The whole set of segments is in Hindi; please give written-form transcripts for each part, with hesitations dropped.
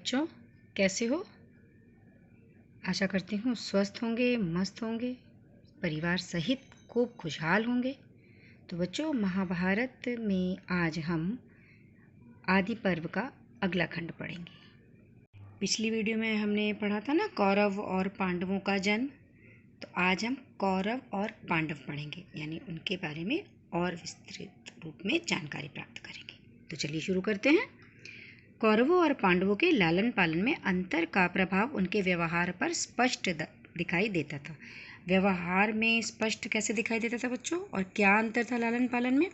बच्चों, कैसे हो? आशा करती हूँ स्वस्थ होंगे, मस्त होंगे, परिवार सहित खूब खुशहाल होंगे। तो बच्चों, महाभारत में आज हम आदि पर्व का अगला खंड पढ़ेंगे। पिछली वीडियो में हमने पढ़ा था ना कौरव और पांडवों का जन्म। तो आज हम कौरव और पांडव पढ़ेंगे, यानी उनके बारे में और विस्तृत रूप में जानकारी प्राप्त करेंगे। तो चलिए शुरू करते हैं। कौरवों और पांडवों के लालन पालन में अंतर का प्रभाव उनके व्यवहार पर स्पष्ट दिखाई देता था। व्यवहार में स्पष्ट कैसे दिखाई देता था बच्चों, और क्या अंतर था लालन पालन में?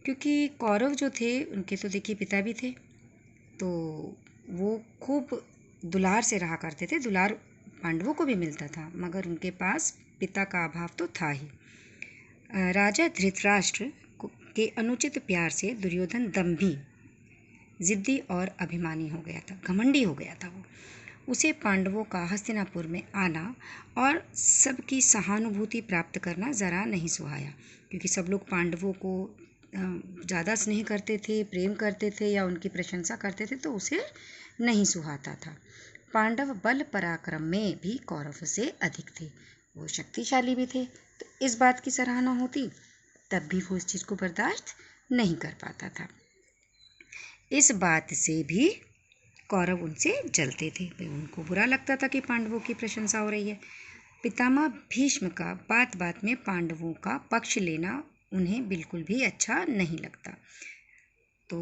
क्योंकि कौरव जो थे उनके तो देखिए पिता भी थे, तो वो खूब दुलार से रहा करते थे। दुलार पांडवों को भी मिलता था, मगर उनके पास पिता का अभाव तो था ही। राजा धृतराष्ट्र के अनुचित प्यार से दुर्योधन दंभी, जिद्दी और अभिमानी हो गया था, घमंडी हो गया था। वो उसे पांडवों का हस्तिनापुर में आना और सबकी सहानुभूति प्राप्त करना ज़रा नहीं सुहाया, क्योंकि सब लोग पांडवों को ज़्यादा स्नेह करते थे, प्रेम करते थे या उनकी प्रशंसा करते थे, तो उसे नहीं सुहाता था। पांडव बल पराक्रम में भी कौरव से अधिक थे, वो शक्तिशाली भी थे। तो इस बात की सराहना होती, तब भी वो इस चीज़ को बर्दाश्त नहीं कर पाता था। इस बात से भी कौरव उनसे जलते थे। उनको बुरा लगता था कि पांडवों की प्रशंसा हो रही है। पितामह भीष्म का बात बात में पांडवों का पक्ष लेना उन्हें बिल्कुल भी अच्छा नहीं लगता। तो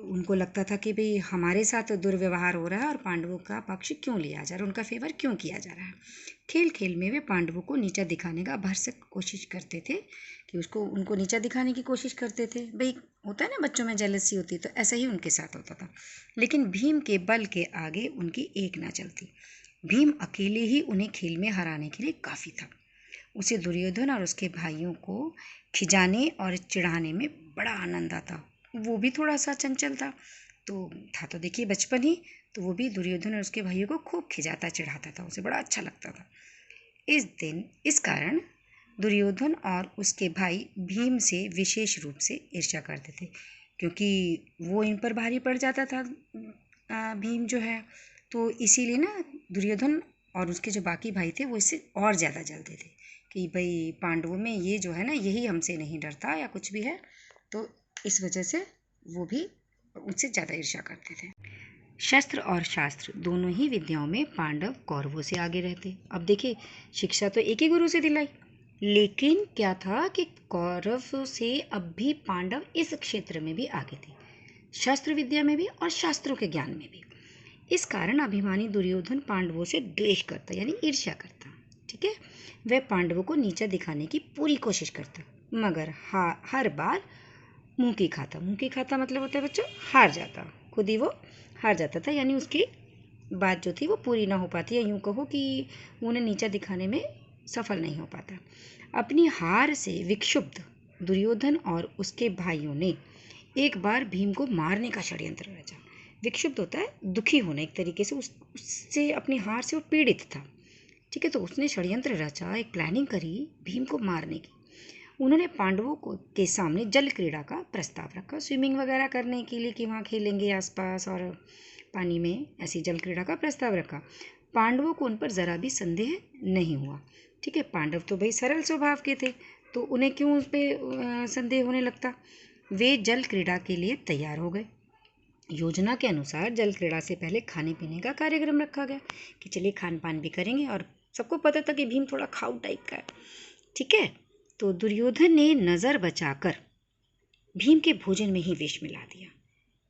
उनको लगता था कि भाई हमारे साथ दुर्व्यवहार हो रहा है और पांडवों का पक्ष क्यों लिया जा रहा है, उनका फेवर क्यों किया जा रहा है। खेल खेल में वे पांडवों को नीचा दिखाने का भरसक कोशिश करते थे, कि उनको नीचा दिखाने की कोशिश करते थे। भाई होता है ना, बच्चों में जेलसी होती, तो ऐसा ही उनके साथ होता था। लेकिन भीम के बल के आगे उनकी एक ना चलती। भीम अकेले ही उन्हें खेल में हराने के लिए काफ़ी था। उसे दुर्योधन और उसके भाइयों को खिजाने और चिढ़ाने में बड़ा आनंद आता। वो भी थोड़ा सा चंचल था, तो देखिए बचपन ही, तो वो भी दुर्योधन और उसके भाइयों को खूब खिजाता चिढ़ाता था, उसे बड़ा अच्छा लगता था। इस कारण दुर्योधन और उसके भाई भीम से विशेष रूप से ईर्ष्या करते थे, क्योंकि वो इन पर भारी पड़ जाता था भीम जो है। तो इसीलिए ना दुर्योधन और उसके जो बाकी भाई थे वो इससे और ज़्यादा जलते थे कि भाई पांडवों में ये जो है ना, यही हमसे नहीं डरता या कुछ भी है। तो इस वजह से वो भी उनसे ज़्यादा ईर्ष्या करते थे। शस्त्र और शास्त्र दोनों ही विद्याओं में पांडव कौरवों से आगे रहते। अब देखिए, शिक्षा तो एक ही गुरु से दिलाई, लेकिन क्या था कि कौरव से अब भी पांडव इस क्षेत्र में भी आगे थे, शस्त्र विद्या में भी और शास्त्रों के ज्ञान में भी। इस कारण अभिमानी दुर्योधन पांडवों से द्वेष करता, यानी ईर्ष्या करता। ठीक है, वह पांडवों को नीचा दिखाने की पूरी कोशिश करता, मगर हर बार मुंह की खाता मतलब होता है बच्चों हार जाता, खुद ही वो हार जाता था, यानी उसकी बात जो थी वो पूरी ना हो पाती, या यूँ कहो कि उन्हें नीचा दिखाने में सफल नहीं हो पाता। अपनी हार से विक्षुब्ध दुर्योधन और उसके भाइयों ने एक बार भीम को मारने का षड्यंत्र रचा। विक्षुब्ध होता है दुखी होना, एक तरीके से उससे अपनी हार से वो पीड़ित था। ठीक है, तो उसने षड्यंत्र रचा, एक प्लानिंग करी भीम को मारने की। उन्होंने पांडवों को के सामने जल क्रीड़ा का प्रस्ताव रखा, स्विमिंग वगैरह करने के लिए, कि वहाँ खेलेंगे आसपास और पानी में, ऐसी जल क्रीड़ा का प्रस्ताव रखा। पांडवों को उन पर ज़रा भी संदेह नहीं हुआ। ठीक है, पांडव तो भाई सरल स्वभाव के थे, तो उन्हें क्यों उस पर संदेह होने लगता। वे जल क्रीड़ा के लिए तैयार हो गए। योजना के अनुसार जल क्रीड़ा से पहले खाने पीने का कार्यक्रम रखा गया, कि चलिए खान पान भी करेंगे, और सबको पता था कि भीम थोड़ा खाऊ टाइप का है। ठीक है, तो दुर्योधन ने नज़र बचाकर भीम के भोजन में ही विष मिला दिया।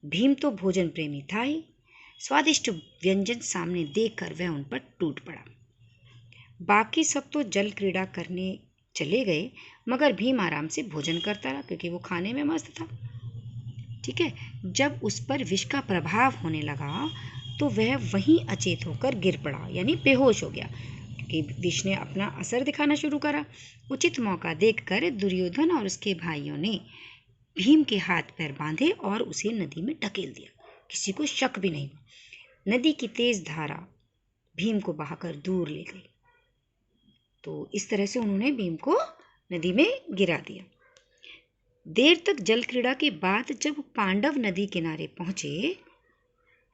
भीम तो भोजन प्रेमी था ही, स्वादिष्ट व्यंजन सामने देखकर वह उन पर टूट पड़ा। बाकी सब तो जल क्रीड़ा करने चले गए, मगर भीम आराम से भोजन करता रहा, क्योंकि वो खाने में मस्त था। ठीक है, जब उस पर विष का प्रभाव होने लगा तो वह वहीं अचेत होकर गिर पड़ा, यानी बेहोश हो गया, कि विष ने अपना असर दिखाना शुरू करा। उचित मौका देखकर दुर्योधन और उसके भाइयों ने भीम के हाथ पैर बांधे और उसे नदी में ढकेल दिया। किसी को शक भी नहीं। नदी की तेज धारा भीम को बहाकर दूर ले गई। तो इस तरह से उन्होंने भीम को नदी में गिरा दिया। देर तक जल क्रीड़ा के बाद जब पांडव नदी किनारे पहुंचे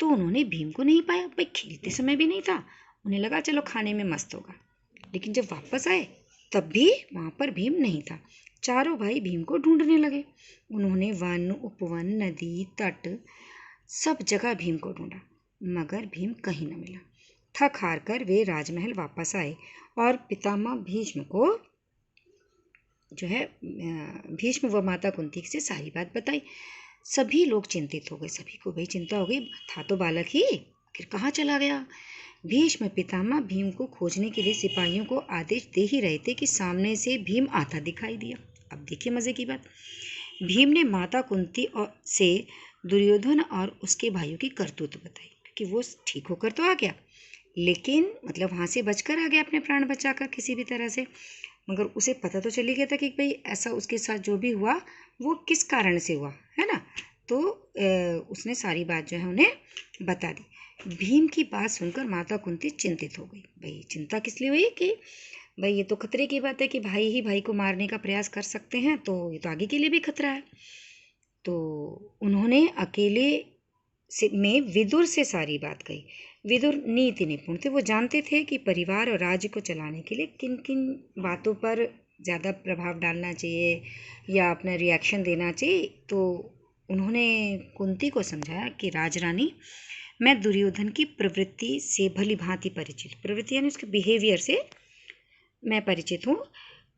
तो उन्होंने भीम को नहीं पाया। भाई खेलते समय भी नहीं था, उन्हें लगा चलो खाने में मस्त होगा। लेकिन जब वापस आए तब भी वहाँ पर भीम नहीं था। चारों भाई भीम को ढूंढने लगे। उन्होंने वन, उपवन, नदी, तट सब जगह भीम को ढूंढा, मगर भीम कहीं न मिला। थक हार कर वे राजमहल वापस आए और पितामह भीष्म को जो है भीष्म व माता कुंती से सारी बात बताई। सभी लोग चिंतित हो गए, सभी को भाई चिंता हो गई, था तो बालक ही, फिर कहाँ चला गया। भीष्म पितामह भीम को खोजने के लिए सिपाहियों को आदेश दे ही रहे थे कि सामने से भीम आता दिखाई दिया। अब देखिए मजे की बात, भीम ने माता कुंती और से दुर्योधन और उसके भाइयों की करतूत बताई, कि वो ठीक होकर तो आ गया, लेकिन मतलब वहाँ से बचकर आ गया अपने प्राण बचाकर किसी भी तरह से, मगर उसे पता तो चली गया था कि भाई ऐसा उसके साथ जो भी हुआ वो किस कारण से हुआ है ना। तो उसने सारी बात जो है उन्हें बता दी। भीम की बात सुनकर माता कुंती चिंतित हो गई। भाई चिंता किस लिए हुई कि भाई ये तो खतरे की बात है कि भाई ही भाई को मारने का प्रयास कर सकते हैं, तो ये तो आगे के लिए भी खतरा है। तो उन्होंने अकेले में विदुर से सारी बात कही। विदुर नीति निपुण थे, वो जानते थे कि परिवार और राज्य को चलाने के लिए किन किन बातों पर ज़्यादा प्रभाव डालना चाहिए या अपना रिएक्शन देना चाहिए। तो उन्होंने कुंती को समझाया कि राजरानी, मैं दुर्योधन की प्रवृत्ति से भली भांति परिचित, प्रवृत्ति यानी उसके बिहेवियर से मैं परिचित हूँ,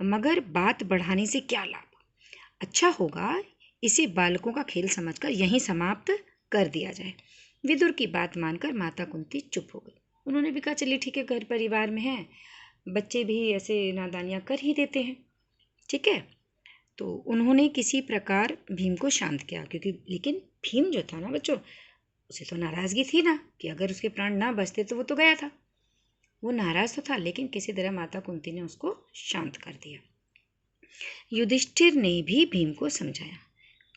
मगर बात बढ़ाने से क्या लाभ। अच्छा होगा इसे बालकों का खेल समझकर यहीं समाप्त कर दिया जाए। विदुर की बात मानकर माता कुंती चुप हो गई। उन्होंने भी कहा चलिए ठीक है, घर परिवार में है, बच्चे भी ऐसे नादानियाँ कर ही देते हैं, ठीक है। तो उन्होंने किसी प्रकार भीम को शांत किया, क्योंकि लेकिन भीम जो था ना बच्चों, उसे तो नाराज़गी थी ना कि अगर उसके प्राण ना बचते तो वो तो गया था। वो नाराज़ तो था, लेकिन किसी तरह माता कुंती ने उसको शांत कर दिया। युधिष्ठिर ने भी भीम को समझाया।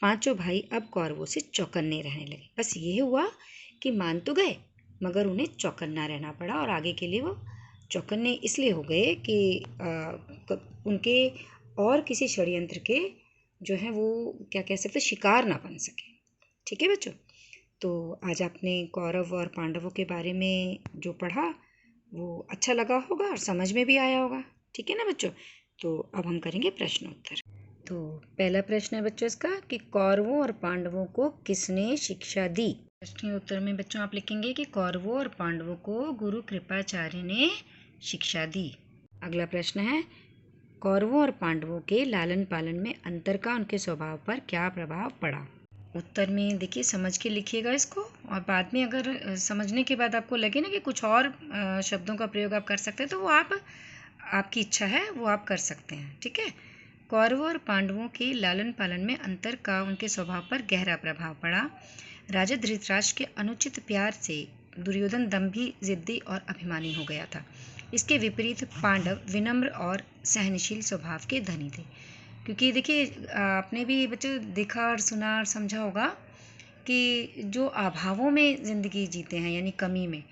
पांचों भाई अब कौरवों से चौकन्ने रहने लगे। बस ये हुआ कि मान तो गए, मगर उन्हें चौकन्ना रहना पड़ा, और आगे के लिए वो चौकन्ने इसलिए हो गए कि उनके और किसी षड्यंत्र के जो है वो क्या कह सकते शिकार ना बन सके। ठीक है बच्चों, तो आज आपने कौरव और पांडवों के बारे में जो पढ़ा वो अच्छा लगा होगा और समझ में भी आया होगा। ठीक है ना बच्चों, तो अब हम करेंगे प्रश्न उत्तर। तो पहला प्रश्न है बच्चों इसका कि कौरवों और पांडवों को किसने शिक्षा दी। प्रश्न उत्तर में बच्चों आप लिखेंगे कि कौरवों और पांडवों को गुरु कृपाचार्य ने शिक्षा दी। अगला प्रश्न है कौरवों और पांडवों के लालन पालन में अंतर का उनके स्वभाव पर क्या प्रभाव पड़ा। उत्तर में देखिए समझ के लिखिएगा इसको, और बाद में अगर समझने के बाद आपको लगे ना कि कुछ और शब्दों का प्रयोग आप कर सकते हैं तो वो आपकी इच्छा है वो आप कर सकते हैं। ठीक है, कौरवों और पांडवों के लालन पालन में अंतर का उनके स्वभाव पर गहरा प्रभाव पड़ा। राजा धृतराष्ट्र के अनुचित प्यार से दुर्योधन दंभी, जिद्दी और अभिमानी हो गया था। इसके विपरीत पांडव विनम्र और सहनशील स्वभाव के धनी थे। क्योंकि देखिए आपने भी बच्चों देखा और सुना और समझा होगा कि जो अभावों में ज़िंदगी जीते हैं यानी कमी में,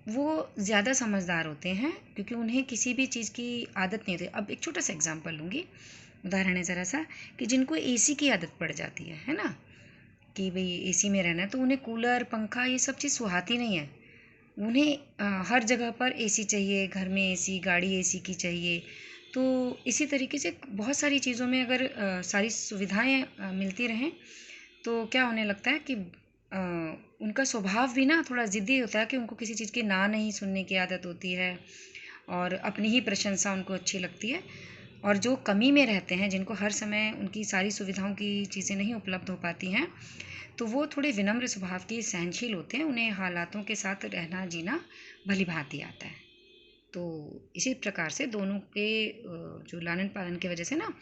वो ज़्यादा समझदार होते हैं, क्योंकि उन्हें किसी भी चीज़ की आदत नहीं होती। अब एक छोटा सा एग्जांपल लूँगी, उदाहरण है ज़रा सा, कि जिनको एसी की आदत पड़ जाती है ना, कि भाई एसी में रहना है, तो उन्हें कूलर पंखा ये सब चीज़ सुहाती नहीं है। उन्हें हर जगह पर एसी चाहिए, घर में एसी, गाड़ी एसी की चाहिए। तो इसी तरीके से बहुत सारी चीज़ों में अगर सारी सुविधाएं मिलती रहें तो क्या होने लगता है कि उनका स्वभाव भी ना थोड़ा ज़िद्दी होता है, कि उनको किसी चीज़ की ना नहीं सुनने की आदत होती है और अपनी ही प्रशंसा उनको अच्छी लगती है। और जो कमी में रहते हैं, जिनको हर समय उनकी सारी सुविधाओं की चीज़ें नहीं उपलब्ध हो पाती हैं, तो वो थोड़े विनम्र स्वभाव के, सहनशील होते हैं, उन्हें हालातों के साथ रहना जीना भली भांति आता है। तो इसी प्रकार से दोनों के जो लालन पालन की वजह से ना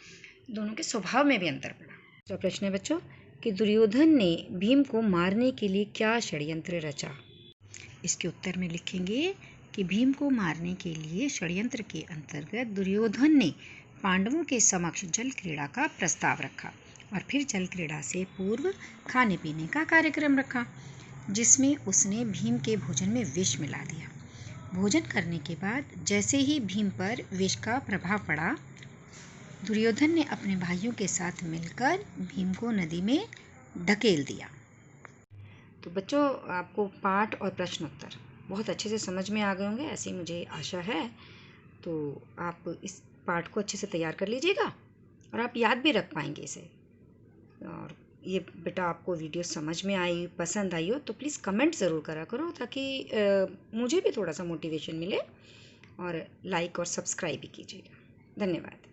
दोनों के स्वभाव में भी अंतर पड़ा। तो प्रश्न है बच्चों कि दुर्योधन ने भीम को मारने के लिए क्या षड्यंत्र रचा। इसके उत्तर में लिखेंगे कि भीम को मारने के लिए षड्यंत्र के अंतर्गत दुर्योधन ने पांडवों के समक्ष जल क्रीड़ा का प्रस्ताव रखा और फिर जल क्रीड़ा से पूर्व खाने पीने का कार्यक्रम रखा, जिसमें उसने भीम के भोजन में विष मिला दिया। भोजन करने के बाद जैसे ही भीम पर विष का प्रभाव पड़ा, दुर्योधन ने अपने भाइयों के साथ मिलकर भीम को नदी में ढकेल दिया। तो बच्चों, आपको पाठ और प्रश्न उत्तर बहुत अच्छे से समझ में आ गए होंगे, ऐसी मुझे आशा है। तो आप इस पाठ को अच्छे से तैयार कर लीजिएगा और आप याद भी रख पाएंगे इसे। और ये बेटा आपको वीडियो समझ में आई, पसंद आई हो तो प्लीज़ कमेंट ज़रूर करा करो, ताकि मुझे भी थोड़ा सा मोटिवेशन मिले। और लाइक और सब्सक्राइब भी कीजिएगा। धन्यवाद।